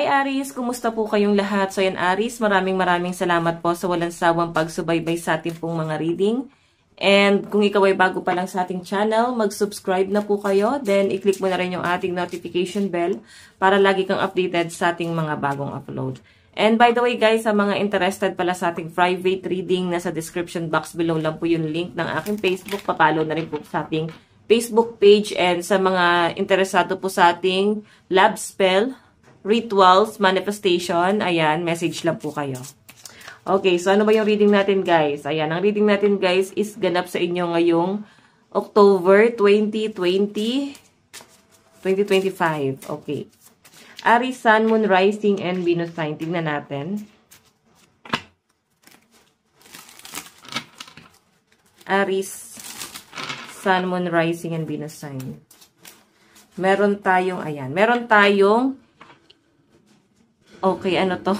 Hi Aries! Kumusta po kayong lahat? So yan Aries, maraming salamat po sa walang sawang pagsubaybay sa ating pong mga reading. And kung ikaw ay bago pa lang sa ating channel, mag-subscribe na po kayo. Then i-click mo na rin yung ating notification bell para lagi kang updated sa ating mga bagong upload. And by the way guys, sa mga interested pala sa ating private reading, nasa description box below lang po yung link ng aking Facebook. Papalo na rin po sa ating Facebook page. And sa mga interesado po sa ating love spell, rituals, manifestation, ayan, message lang po kayo. Okay, so ano ba yung reading natin guys? Ayan, ang reading natin guys is ganap sa inyo ngayong October 2025. Okay. Aries, Sun, Moon, Rising, and Venus sign. Tingnan natin. Aries, Sun, Moon, Rising, and Venus sign. Meron tayong, ayan, meron tayong okay, ano to?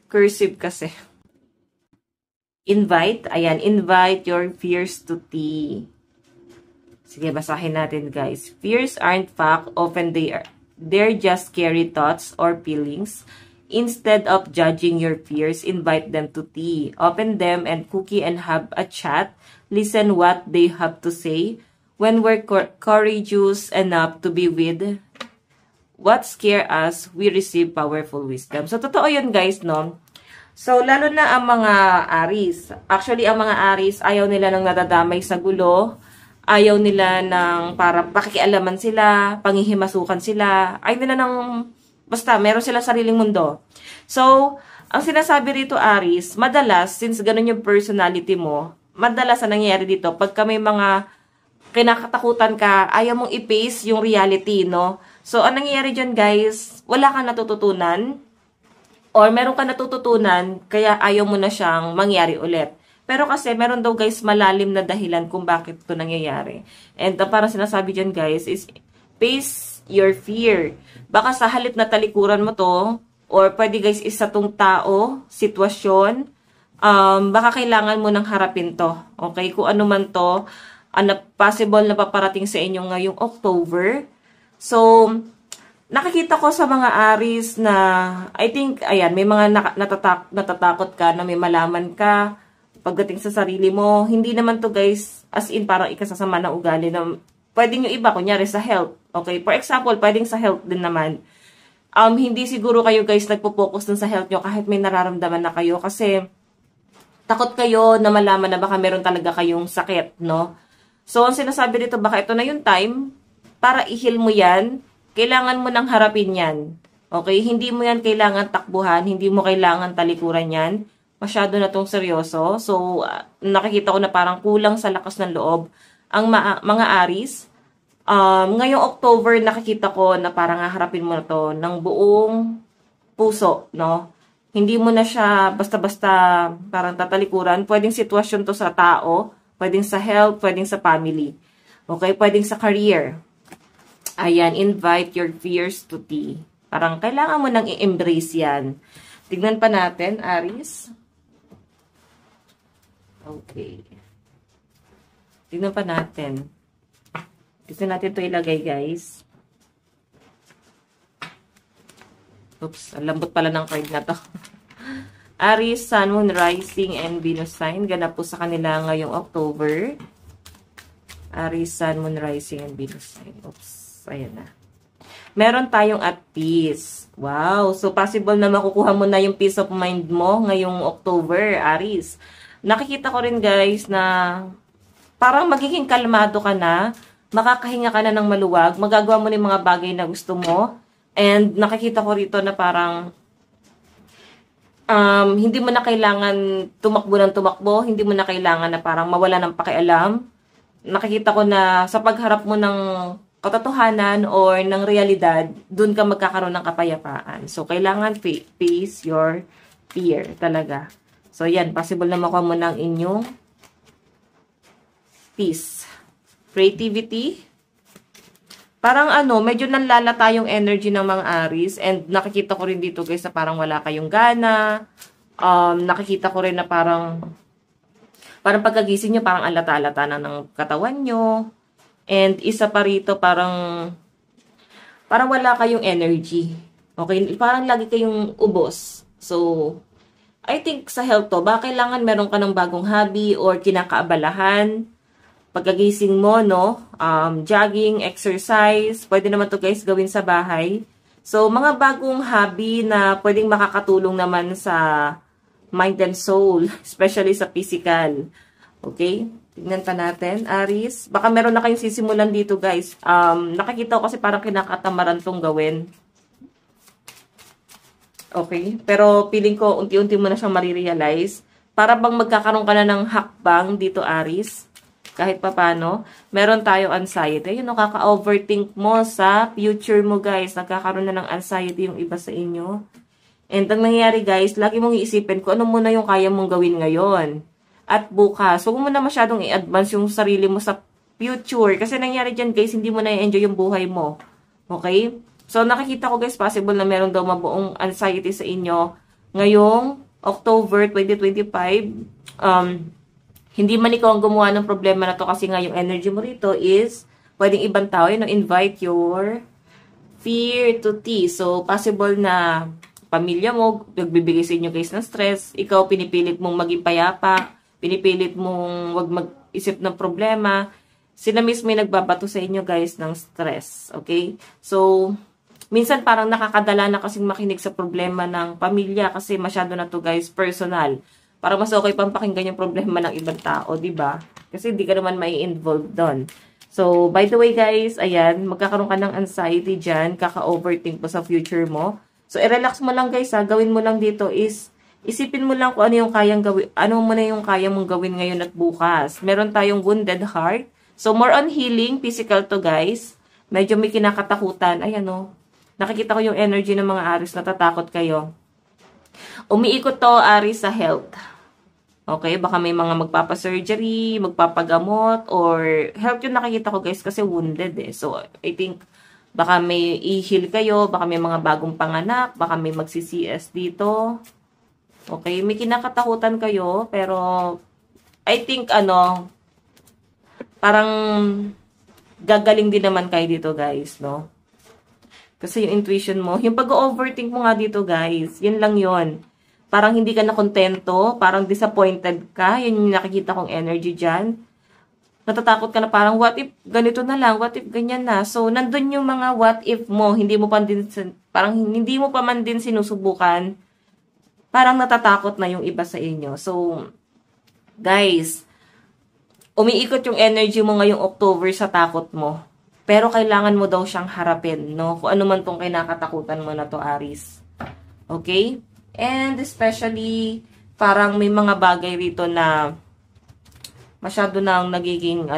Cursive kasi. Invite. Ayan, invite your fears to tea. Sige, basahin natin guys. Fears aren't fact. Often they're just scary thoughts or feelings. Instead of judging your fears, invite them to tea. Open them and cookie and have a chat. Listen what they have to say. When we're courageous enough to be with what scare us, we receive powerful wisdom. So, totoo yun guys, no? So, lalo na ang mga Aries. Actually, ang mga Aries, ayaw nila nang nadadamay sa gulo. Ayaw nila ng para pakikialaman sila, panghihimasukan sila. Ayaw nila ng, basta, meron sila sariling mundo. So, ang sinasabi rito Aries, madalas, since ganun yung personality mo, madalas ang nangyayari dito, pagka may mga kinakatakutan ka, ayaw mong i-face yung reality, no? So, ang nangyayari dyan, guys, wala kang natututunan or meron kang natututunan, kaya ayaw mo na siyang mangyari ulit. Pero kasi, meron daw, guys, malalim na dahilan kung bakit ito nangyayari. And parang sinasabi dyan, guys, is face your fear. Baka sa halip na talikuran mo to, or pwede, guys, isa tong tao, sitwasyon, baka kailangan mo nang harapin to. Okay? Kung ano man to, possible na paparating sa inyo ngayong October. So, nakikita ko sa mga Aries na, I think, ayan, may mga natatakot ka na may malaman ka pagdating sa sarili mo. Hindi naman to guys, as in parang ikasasama na ugali na pwedeng yung iba, kunyari sa health. Okay, for example, pwedeng sa health din naman. Hindi siguro kayo guys nagpo-focus dun sa health nyo kahit may nararamdaman na kayo kasi takot kayo na malaman na baka meron talaga kayong sakit, no? So, ang sinasabi dito, baka ito na yung time para i-heal mo yan, kailangan mo nang harapin yan. Okay? Hindi mo yan kailangan takbuhan, hindi mo kailangan talikuran yan. Masyado na tong seryoso. So, nakikita ko na parang kulang sa lakas ng loob ang mga Aries. Ngayong October, nakikita ko na parang haharapin mo na to ng buong puso, no? Hindi mo na siya basta-basta parang tatalikuran. Pwedeng sitwasyon to sa tao, pwedeng sa health, pwedeng sa family. Okay? Pwedeng sa career. Ayan, invite your fears to tea. Parang kailangan mo nang i-embrace yan. Tignan pa natin, Aries. Okay. Tignan pa natin. Dito natin ito ilagay, guys. Oops, ang lambot pala ng card na to. Aries, Sun, Moon, Rising, and Venus sign. Ganap po sa kanila ngayong October. Aries, Sun, Moon, Rising, and Venus sign. Oops. Ayan na. Meron tayong at peace. Wow. So, possible na makukuha mo na yung peace of mind mo ngayong October, Aries. Nakikita ko rin, guys, na parang magiging kalmado ka na, makakahinga ka na ng maluwag, magagawa mo na yung mga bagay na gusto mo, and nakikita ko rito na parang hindi mo na kailangan tumakbo ng tumakbo, hindi mo na kailangan na parang mawala ng pakialam. Nakikita ko na sa pagharap mo ng katotohanan or ng realidad, dun ka magkakaroon ng kapayapaan. So, kailangan face your fear talaga. So, yan. Possible na makuha mo ng inyong peace. Creativity. Parang medyo nanlalata yung energy ng mga Aries. And nakikita ko rin dito guys na parang wala kayong gana. Nakikita ko rin na parang pagkagising nyo, parang alata-alata na ng katawan nyo. And isa pa rito, parang wala kayong energy. Okay? Parang lagi kayong ubos. So, I think sa health to, baka kailangan meron ka ng bagong hobby or kinakaabalahan. Pagkagising mo, no? Jogging, exercise. Pwede naman to guys gawin sa bahay. So, mga bagong hobby na pwedeng makakatulong naman sa mind and soul. Especially sa physical. Okay? Tignan pa natin. Aries. Baka meron na kayong sisimulan dito guys. Nakikita ko kasi parang kinakatamaran tong gawin. Okay? Pero feeling ko, unti-unti mo na siyang marirealize. Para bang magkakaroon ka na ng hakbang dito, Aries. Kahit papano. Meron tayo anxiety. Yun, nakaka-overthink mo sa future mo, guys. Nagkakaroon na ng anxiety yung iba sa inyo. And ang nangyayari, guys, lagi mong iisipin kung ano muna yung kaya mong gawin ngayon. At bukas, huwag mo na masyadong i-advance yung sarili mo sa future. Kasi nangyayari dyan, guys, hindi mo na i-enjoy yung buhay mo. Okay? So, nakikita ko guys, possible na meron daw mabuong anxiety sa inyo ngayong October 2025. Hindi man ikaw ang gumawa ng problema na to kasi nga yung energy mo rito is pwedeng ibang tao, invite your fear to tea. So, possible na pamilya mo, nagbibigay sa inyo guys ng stress. Ikaw, pinipilit mong maging payapa. Pinipilit mong wag mag-isip ng problema. Sila mismo yung nagbabato sa inyo guys ng stress. Okay? So, minsan parang nakakadala na kasing makinig sa problema ng pamilya kasi masyado na to guys personal. Para mas okay pang pakinggan yung problema ng ibang tao, di ba? Kasi di ka naman mai-involve doon. So, by the way guys, ayan, magkakaroon ka ng anxiety dyan, kaka-overthink mo sa future mo. So, i-relax mo lang guys ha, gawin mo lang dito is, isipin mo lang kung ano yung kayang gawin, ano mo na yung kaya mong gawin ngayon at bukas. Meron tayong wounded heart. So, more on healing, physical to guys. Medyo may kinakatakutan. Ayan o. Nakikita ko yung energy ng mga Aries, natatakot kayo. Umiikot to, Aries, sa health. Okay, baka may mga magpapasurgery, magpapagamot, or health yung nakikita ko guys kasi wounded eh. So, I think, baka may i-heal kayo, baka may mga bagong panganak, baka may magsi-CS dito. Okay, may kinakatakutan kayo, pero I think, parang gagaling din naman kayo dito guys, no? Kasi yung intuition mo, yung pag-overthink mo nga dito guys, yun lang yun. Parang hindi ka na kontento, parang disappointed ka, yun yung nakikita kong energy dyan. Natatakot ka na parang what if ganito na lang, what if ganyan na. So, nandun yung mga what if mo, parang hindi mo pa man din sinusubukan, parang natatakot na yung iba sa inyo. So, guys, umiikot yung energy mo ngayong October sa takot mo. Pero kailangan mo daw siyang harapin, no? Kung ano man tong kinakatakutan mo na to, Aries. Okay? And especially, parang may mga bagay rito na masyado nang nagiging,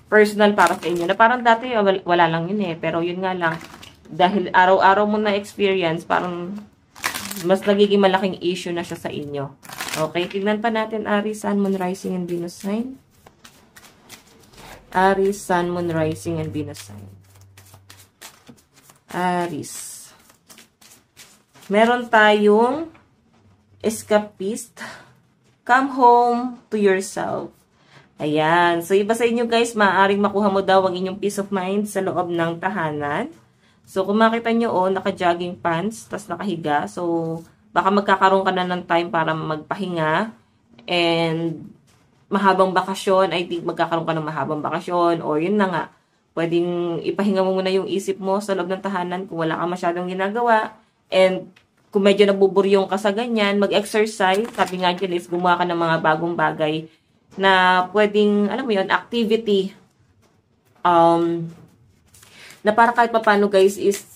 personal para sa inyo. Na parang dati, wala lang yun eh. Pero yun nga lang, dahil araw-araw mo na experience, parang mas nagiging malaking issue na siya sa inyo. Okay? Tignan pa natin, Aries, Sun, Moon, Rising, and Venus sign. Aries, Sun, Moon, Rising, and Venus sign. Aries. Meron tayong escapist. Come home to yourself. Ayan. So, iba sa inyo guys, maaaring makuha mo daw ang inyong peace of mind sa loob ng tahanan. So, kung makita nyo, naka-jogging pants, tas nakahiga. So, baka magkakaroon ka na ng time para magpahinga. And, mahabang bakasyon, I think magkakaroon ka ng mahabang bakasyon, or yun na nga, pwedeng ipahinga mo muna yung isip mo sa loob ng tahanan kung wala ka masyadong ginagawa, and kung medyo nabuburyong ka sa ganyan, mag-exercise, sabi nga dyan is gumawa ka ng mga bagong bagay na pwedeng, alam mo yun, activity, na para kahit paano guys is,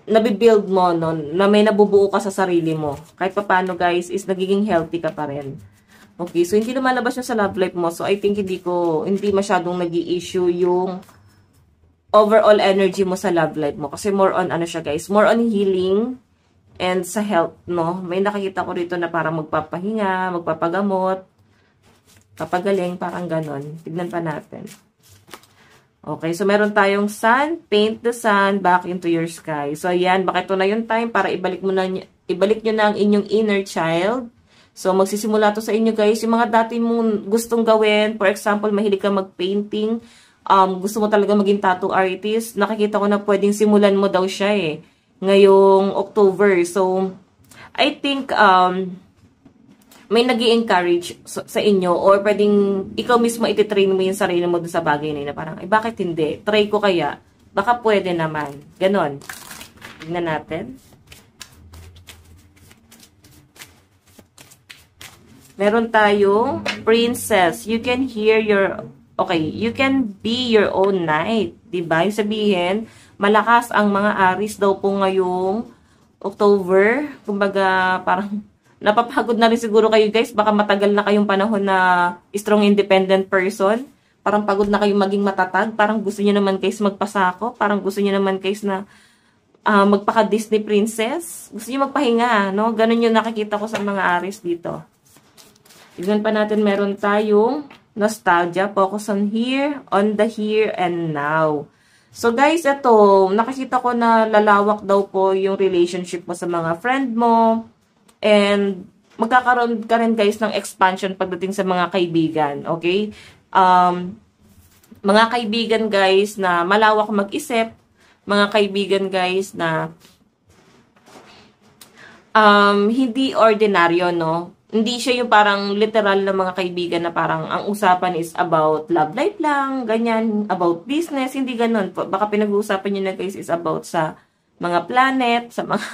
nabibuild mo, no, na may nabubuo ka sa sarili mo. Kahit paano guys is nagiging healthy ka pa rin. Okay, so hindi lumalabas yun sa love life mo. So, I think hindi masyadong nag-i-issue yung overall energy mo sa love life mo. Kasi more on, siya guys, more on healing and sa health, no? May nakikita ko rito na parang magpapahinga, magpapagamot, papagaling, parang ganon. Tignan pa natin. Okay, so meron tayong sun, paint the sun back into your sky. So, ayan, baka ito na yung time para ibalik nyo na ang inyong inner child. So, magsisimula to sa inyo guys. Yung mga dati mong gustong gawin, for example, mahilig ka mag-painting, gusto mo talaga maging tattoo artist, nakikita ko na pwedeng simulan mo daw siya eh. ngayong October. So, I think, may nag-i-encourage sa inyo or pwedeng ikaw mismo ititrain mo yung sarili mo dun sa bagay na yun na parang, bakit hindi? Try ko kaya? Baka pwede naman. Ganon. Tignan natin. Meron tayong princess. You can hear your, you can be your own knight. Diba? Yung sabihin, malakas ang mga Aries daw po ngayong October. Kumbaga, parang, napapagod na rin siguro kayo guys. Baka matagal na kayong panahon na strong independent person. Parang pagod na kayong maging matatag. Parang gusto niyo naman guys magpasako. Parang gusto niyo naman guys na magpaka-Disney princess. Gusto niyo magpahinga. No? Ganun yung nakikita ko sa mga Aries dito. Tignan pa natin, meron tayong nostalgia. Focus on the here and now. So guys, ito, nakikita ko na lalawak daw po yung relationship mo sa mga friend mo. And magkakaroon ka rin guys ng expansion pagdating sa mga kaibigan, okay? Mga kaibigan guys na malawak mag-isip, mga kaibigan guys na hindi ordinaryo, no? Hindi siya yung parang literal na mga kaibigan na parang ang usapan is about love life lang, ganyan, about business, hindi ganun. Baka pinag-uusapan nyo na guys is about sa mga planet, sa mga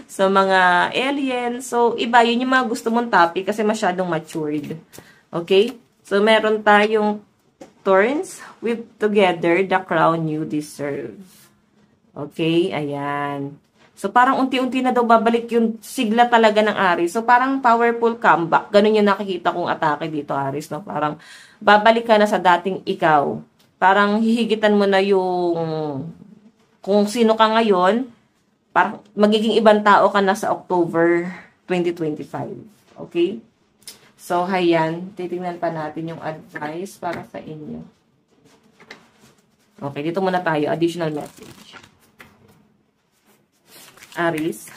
sa mga aliens. So, iba, yun yung mga gusto mong topic kasi masyadong matured. Okay? So, meron tayong thorns with together the crown you deserve. Okay? Ayan. So, parang unti-unti na daw babalik yung sigla talaga ng Aries. So, parang powerful comeback. Ganun yung nakikita kong atake dito, Aries. No? Parang babalik ka na sa dating ikaw. Parang hihigitan mo na yung kung sino ka ngayon. Parang magiging ibang tao ka na sa October 2025. Okay? So, hayan. Titingnan pa natin yung advice para sa inyo. Okay, dito muna tayo. Additional message. Aries.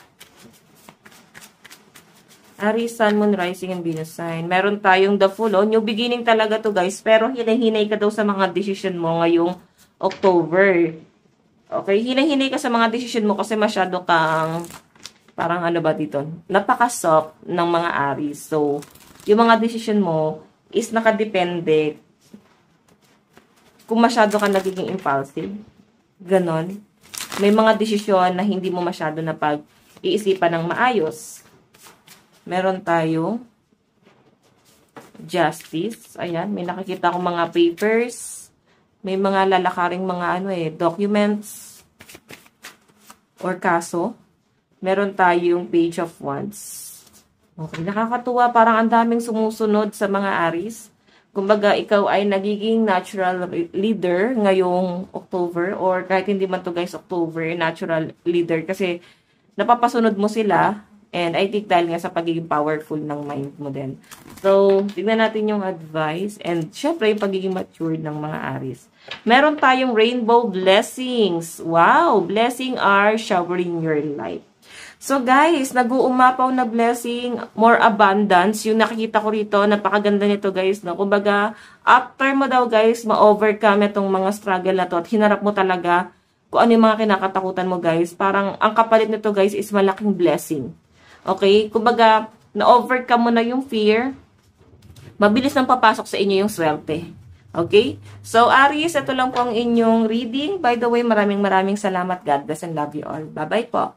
Aries, Sun, Moon, Rising, and Venus sign. Meron tayong the Fool. New beginning talaga to guys. Pero hinay-hinay ka daw sa mga decision mo ngayong October. Okay, hinay-hinay ka sa mga decision mo kasi masyado kang, parang ano ba dito, napaka-soft ng mga Aries. So, yung mga decision mo is nakadepende kung masyado ka nagiging impulsive. Ganon. May mga desisyon na hindi mo masyado na pag-iisipan ng maayos. Meron tayong Justice. Ayan, may nakikita akong mga papers. May mga lalakaring mga documents or kaso. Meron tayong Page of Wands. Okay, nakakatuwa. Parang ang daming sumusunod sa mga Aries. Kumbaga, ikaw ay nagiging natural leader ngayong October or kahit hindi man to guys October, natural leader kasi napapasunod mo sila. And I think dahil nga sa pagiging powerful ng mind mo din. So, tignan natin yung advice. And syempre, yung pagiging matured ng mga Aries. Meron tayong rainbow blessings. Wow! Blessing are showering your life. So guys, nag-uumapaw na blessing, more abundance. Yung nakikita ko rito, napakaganda nito guys. No? Kumbaga, after mo daw guys, ma-overcome itong mga struggle na to at hinarap mo talaga kung ano yung mga kinakatakutan mo guys. Parang ang kapalit nito guys is malaking blessing. Okay? Kumbaga, na-overcome mo na yung fear, mabilis nang papasok sa inyo yung swerte. Okay? So, Aries, ito lang po ang inyong reading. By the way, maraming salamat. God bless and love you all. Bye-bye po.